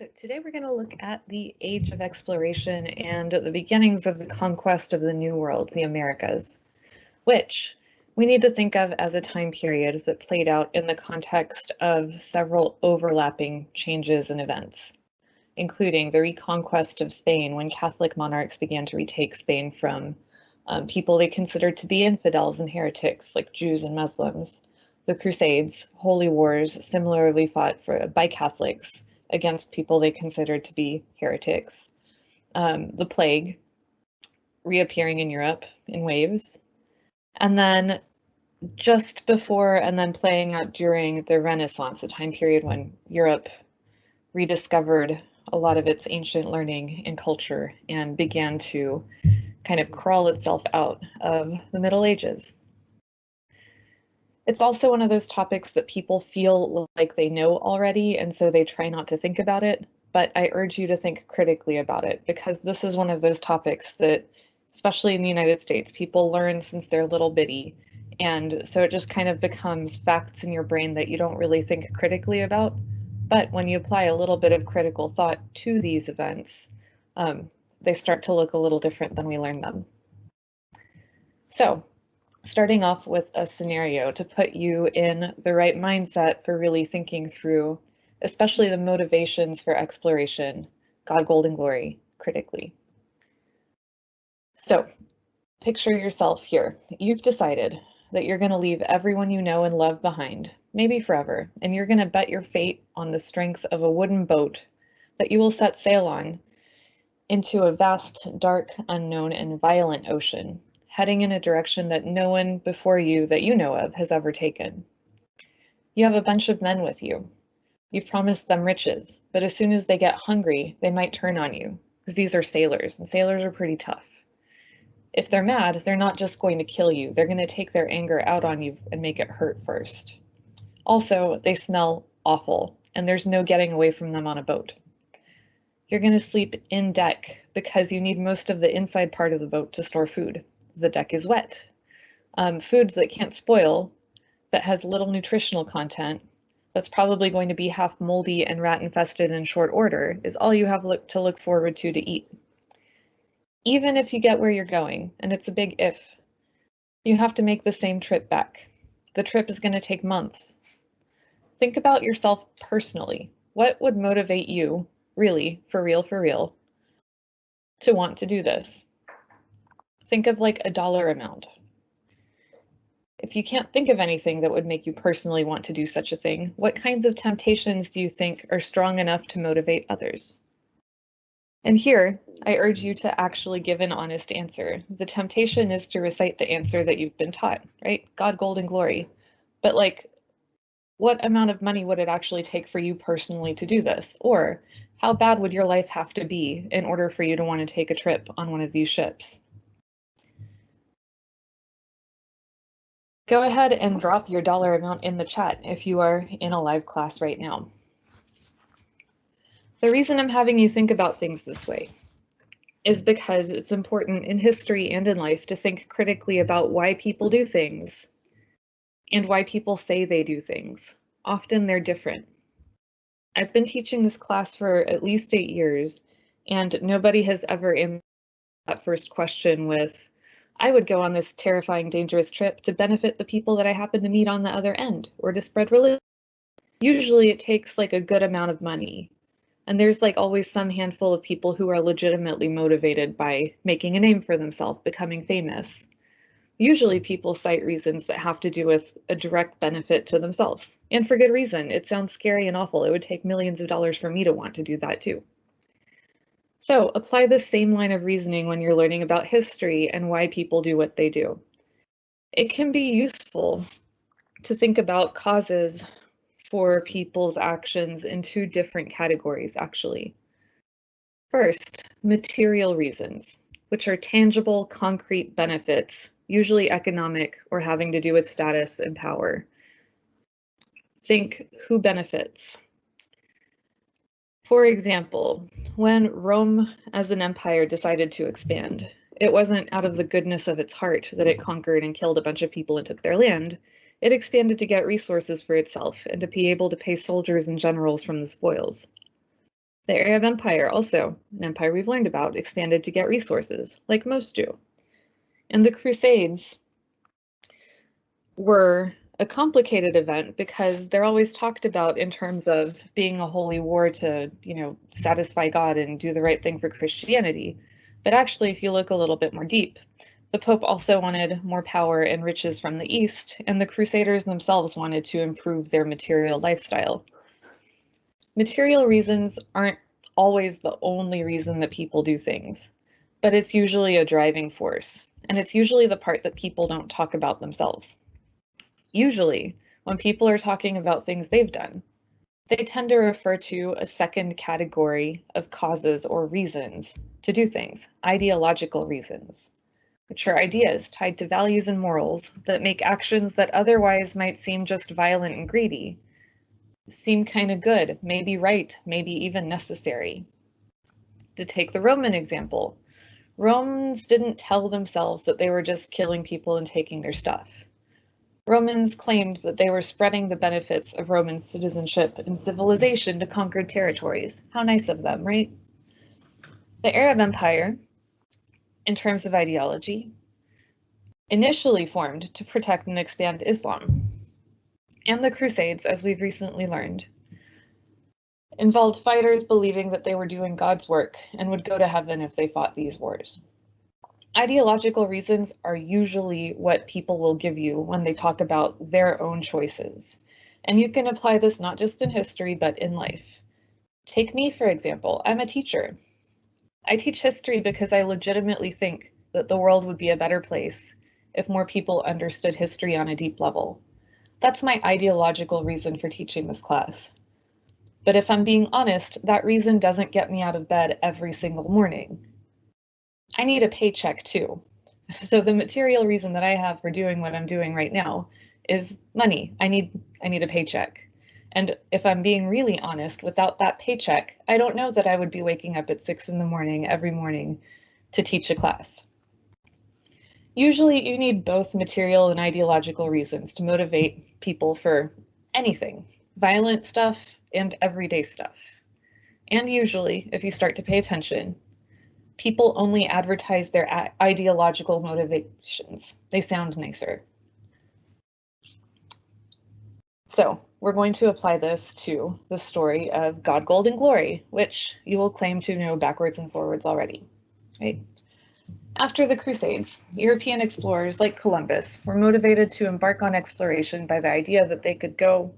So today we're going to look at the age of exploration and the beginnings of the conquest of the New World, the Americas, which we need to think of as a time period that played out in the context of several overlapping changes and events, including the reconquest of Spain when Catholic monarchs began to retake Spain from people they considered to be infidels and heretics like Jews and Muslims, the Crusades, holy wars similarly fought by Catholics against people they considered to be heretics, the plague reappearing in Europe in waves, and then just before and then playing out during the Renaissance, a time period when Europe rediscovered a lot of its ancient learning and culture and began to kind of crawl itself out of the Middle Ages. It's also one of those topics that people feel like they know already, and so they try not to think about it. But I urge you to think critically about it, because this is one of those topics that, especially in the United States, people learn since they're little bitty. And so it just kind of becomes facts in your brain that you don't really think critically about. But when you apply a little bit of critical thought to these events, they start to look a little different than we learn them. So, starting off with a scenario to put you in the right mindset for really thinking through, especially the motivations for exploration, God, gold, and glory, critically. So, picture yourself here. You've decided that you're going to leave everyone you know and love behind, maybe forever, and you're going to bet your fate on the strength of a wooden boat that you will set sail on into a vast, dark, unknown, and violent ocean, heading in a direction that no one before you that you know of has ever taken. You have a bunch of men with you. You've promised them riches, but as soon as they get hungry, they might turn on you, because these are sailors, and sailors are pretty tough. If they're mad, they're not just going to kill you, they're going to take their anger out on you and make it hurt first. Also, they smell awful, and there's no getting away from them on a boat. You're going to sleep in deck because you need most of the inside part of the boat to store food. The deck is wet. Foods that can't spoil, that has little nutritional content, that's probably going to be half moldy and rat infested in short order, is all you have to look forward to eat. Even if you get where you're going, and it's a big if, you have to make the same trip back. The trip is going to take months. Think about yourself personally. What would motivate you, really, for real, to want to do this? Think of like a dollar amount. If you can't think of anything that would make you personally want to do such a thing, what kinds of temptations do you think are strong enough to motivate others? And here, I urge you to actually give an honest answer. The temptation is to recite the answer that you've been taught, right? God, gold, and glory. But like, what amount of money would it actually take for you personally to do this? Or how bad would your life have to be in order for you to want to take a trip on one of these ships? Go ahead and drop your dollar amount in the chat if you are in a live class right now. The reason I'm having you think about things this way is because it's important in history and in life to think critically about why people do things and why people say they do things. Often they're different. I've been teaching this class for at least 8 years, and nobody has ever answered that first question with, I would go on this terrifying, dangerous trip to benefit the people that I happen to meet on the other end, or to spread religion. Usually it takes like a good amount of money. And there's like always some handful of people who are legitimately motivated by making a name for themselves, becoming famous. Usually people cite reasons that have to do with a direct benefit to themselves, and for good reason. It sounds scary and awful. It would take millions of dollars for me to want to do that too. So apply the same line of reasoning when you're learning about history and why people do what they do. It can be useful to think about causes for people's actions in two different categories, actually. First, material reasons, which are tangible, concrete benefits, usually economic or having to do with status and power. Think who benefits. For example, when Rome as an empire decided to expand, it wasn't out of the goodness of its heart that it conquered and killed a bunch of people and took their land. It expanded to get resources for itself and to be able to pay soldiers and generals from the spoils. The Arab Empire, also an empire we've learned about, expanded to get resources, like most do. And the Crusades were a complicated event because they're always talked about in terms of being a holy war to, satisfy God and do the right thing for Christianity. But actually, if you look a little bit more deep, the Pope also wanted more power and riches from the East, and the Crusaders themselves wanted to improve their material lifestyle. Material reasons aren't always the only reason that people do things, but it's usually a driving force, and it's usually the part that people don't talk about themselves. Usually, when people are talking about things they've done, they tend to refer to a second category of causes or reasons to do things, ideological reasons, which are ideas tied to values and morals that make actions that otherwise might seem just violent and greedy seem kind of good, maybe right, maybe even necessary. To take the Roman example, Romans didn't tell themselves that they were just killing people and taking their stuff. Romans claimed that they were spreading the benefits of Roman citizenship and civilization to conquered territories. How nice of them, right? The Arab Empire, in terms of ideology, initially formed to protect and expand Islam. And the Crusades, as we've recently learned, involved fighters believing that they were doing God's work and would go to heaven if they fought these wars. Ideological reasons are usually what people will give you when they talk about their own choices. And you can apply this not just in history, but in life. Take me, for example. I'm a teacher. I teach history because I legitimately think that the world would be a better place if more people understood history on a deep level. That's my ideological reason for teaching this class. But if I'm being honest, that reason doesn't get me out of bed every single morning. I need a paycheck too. So the material reason that I have for doing what I'm doing right now is money. I need a paycheck. And if I'm being really honest, without that paycheck, I don't know that I would be waking up at 6 in the morning every morning to teach a class. Usually you need both material and ideological reasons to motivate people for anything, violent stuff and everyday stuff. And usually, if you start to pay attention, people only advertise their ideological motivations. They sound nicer. So we're going to apply this to the story of God, Gold, and Glory, which you will claim to know backwards and forwards already, right? After the Crusades, European explorers like Columbus were motivated to embark on exploration by the idea that they could go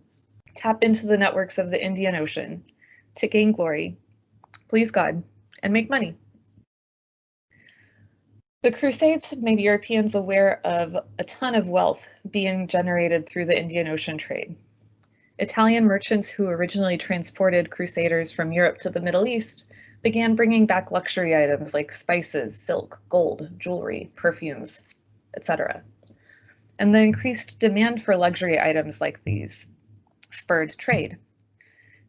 tap into the networks of the Indian Ocean to gain glory, please God, and make money. The Crusades had made Europeans aware of a ton of wealth being generated through the Indian Ocean trade. Italian merchants who originally transported Crusaders from Europe to the Middle East began bringing back luxury items like spices, silk, gold, jewelry, perfumes, etc. And the increased demand for luxury items like these spurred trade.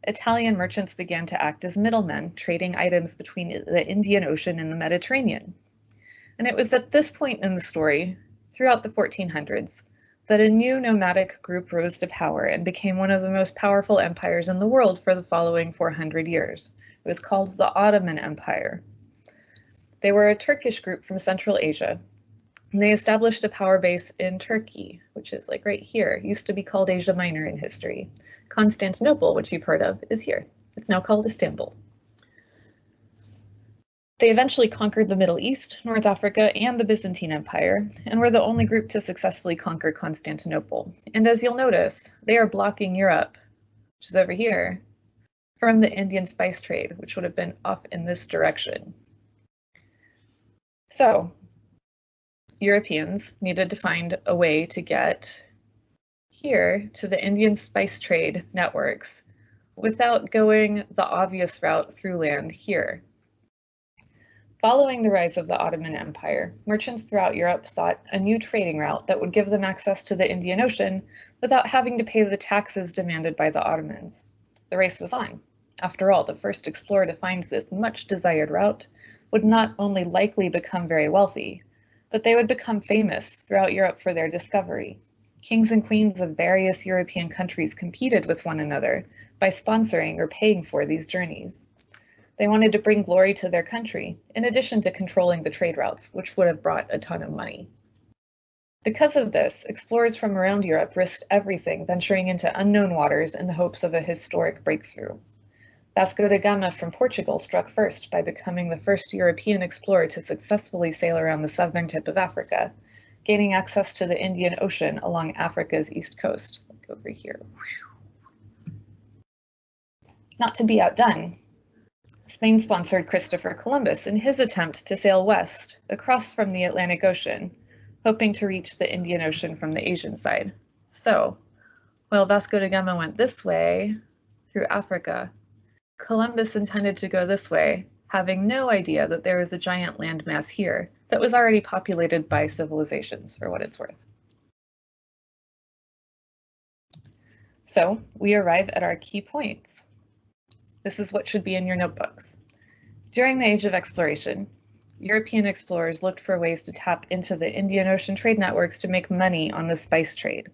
Italian merchants began to act as middlemen, trading items between the Indian Ocean and the Mediterranean. And it was at this point in the story, throughout the 1400s, that a new nomadic group rose to power and became one of the most powerful empires in the world for the following 400 years. It was called the Ottoman Empire. They were a Turkish group from Central Asia, and they established a power base in Turkey, which is like right here. It used to be called Asia Minor in history. Constantinople, which you've heard of, is here. It's now called Istanbul. They eventually conquered the Middle East, North Africa, and the Byzantine Empire, and were the only group to successfully conquer Constantinople. And as you'll notice, they are blocking Europe, which is over here, from the Indian spice trade, which would have been off in this direction. So, Europeans needed to find a way to get here to the Indian spice trade networks without going the obvious route through land here. Following the rise of the Ottoman Empire, merchants throughout Europe sought a new trading route that would give them access to the Indian Ocean without having to pay the taxes demanded by the Ottomans. The race was on. After all, the first explorer to find this much desired route would not only likely become very wealthy, but they would become famous throughout Europe for their discovery. Kings and queens of various European countries competed with one another by sponsoring or paying for these journeys. They wanted to bring glory to their country, in addition to controlling the trade routes, which would have brought a ton of money. Because of this, explorers from around Europe risked everything, venturing into unknown waters in the hopes of a historic breakthrough. Vasco da Gama from Portugal struck first by becoming the first European explorer to successfully sail around the southern tip of Africa, gaining access to the Indian Ocean along Africa's east coast, like over here. Not to be outdone, Spain sponsored Christopher Columbus in his attempt to sail west across from the Atlantic Ocean, hoping to reach the Indian Ocean from the Asian side. So, while Vasco da Gama went this way through Africa, Columbus intended to go this way, having no idea that there was a giant landmass here that was already populated by civilizations, for what it's worth. So we arrive at our key points. This is what should be in your notebooks. During the Age of Exploration, European explorers looked for ways to tap into the Indian Ocean trade networks to make money on the spice trade.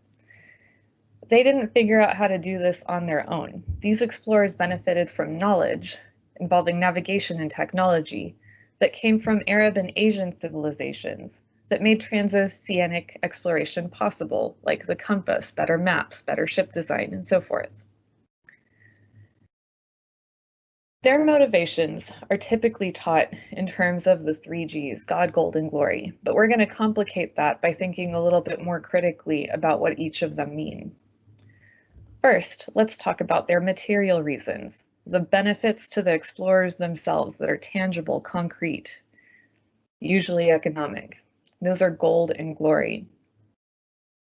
They didn't figure out how to do this on their own. These explorers benefited from knowledge involving navigation and technology that came from Arab and Asian civilizations that made transoceanic exploration possible, like the compass, better maps, better ship design, and so forth. Their motivations are typically taught in terms of the 3 Gs, God, Gold, and Glory, but we're going to complicate that by thinking a little bit more critically about what each of them mean. First, let's talk about their material reasons, the benefits to the explorers themselves that are tangible, concrete, usually economic. Those are gold and glory.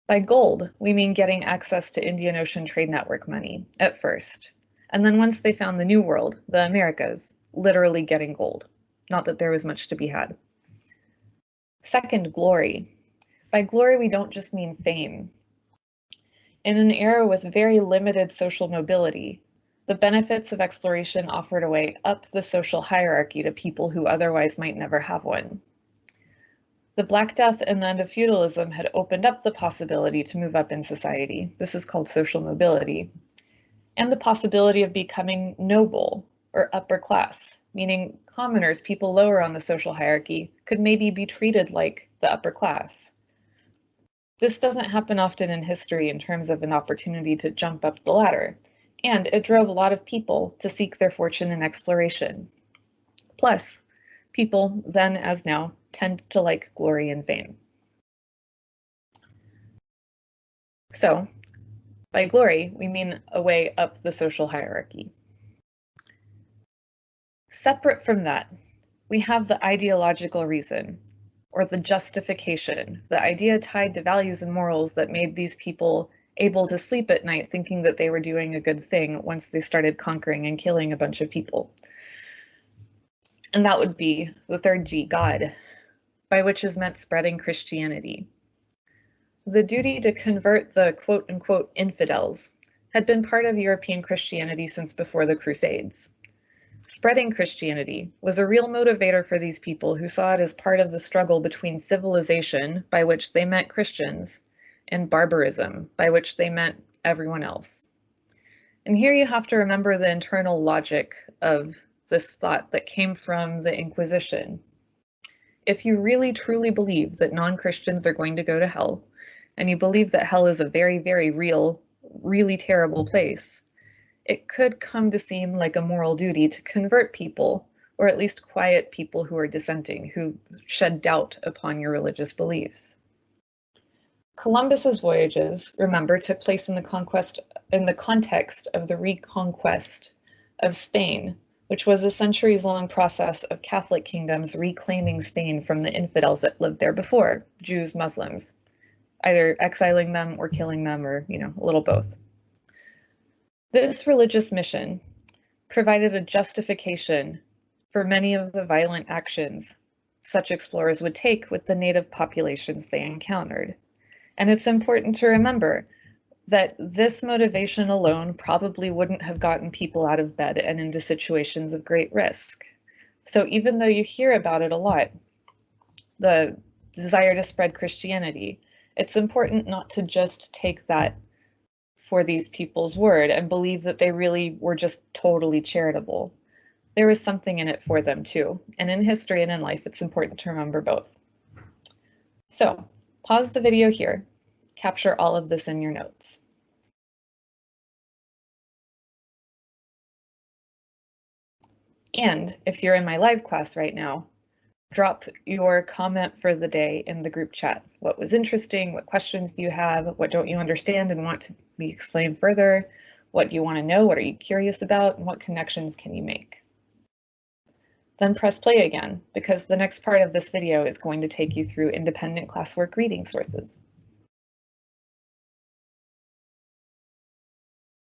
By gold, we mean getting access to Indian Ocean Trade Network money at first. And then once they found the New World, the Americas, literally getting gold. Not that there was much to be had. Second, glory. By glory, we don't just mean fame. In an era with very limited social mobility, the benefits of exploration offered a way up the social hierarchy to people who otherwise might never have one. The Black Death and the end of feudalism had opened up the possibility to move up in society. This is called social mobility. And the possibility of becoming noble or upper class, meaning commoners, people lower on the social hierarchy, could maybe be treated like the upper class. This doesn't happen often in history in terms of an opportunity to jump up the ladder, and it drove a lot of people to seek their fortune in exploration. Plus, people, then as now, tend to like glory and fame. So, by glory, we mean a way up the social hierarchy. Separate from that, we have the ideological reason, or the justification, the idea tied to values and morals that made these people able to sleep at night thinking that they were doing a good thing once they started conquering and killing a bunch of people. And that would be the third G, God, by which is meant spreading Christianity. The duty to convert the quote-unquote infidels had been part of European Christianity since before the Crusades. Spreading Christianity was a real motivator for these people who saw it as part of the struggle between civilization, by which they meant Christians, and barbarism, by which they meant everyone else. And here you have to remember the internal logic of this thought that came from the Inquisition. If you really truly believe that non-Christians are going to go to hell, and you believe that hell is a very, very real, really terrible place, it could come to seem like a moral duty to convert people, or at least quiet people who are dissenting, who shed doubt upon your religious beliefs. Columbus's voyages, remember, took place in the context of the reconquest of Spain, which was a centuries-long process of Catholic kingdoms reclaiming Spain from the infidels that lived there before, Jews, Muslims, either exiling them or killing them, or, a little both. This religious mission provided a justification for many of the violent actions such explorers would take with the native populations they encountered. And it's important to remember that this motivation alone probably wouldn't have gotten people out of bed and into situations of great risk. So even though you hear about it a lot, the desire to spread Christianity, it's important not to just take that for these people's word and believe that they really were just totally charitable. there is something in it for them too, and in history and in life, it's important to remember both. So, pause the video here, capture all of this in your notes. And if you're in my live class right now, drop your comment for the day in the group chat. What was interesting? What questions do you have? What don't you understand and want to be explained further? What do you want to know? What are you curious about? And what connections can you make? Then press play again, because the next part of this video is going to take you through independent classwork reading sources.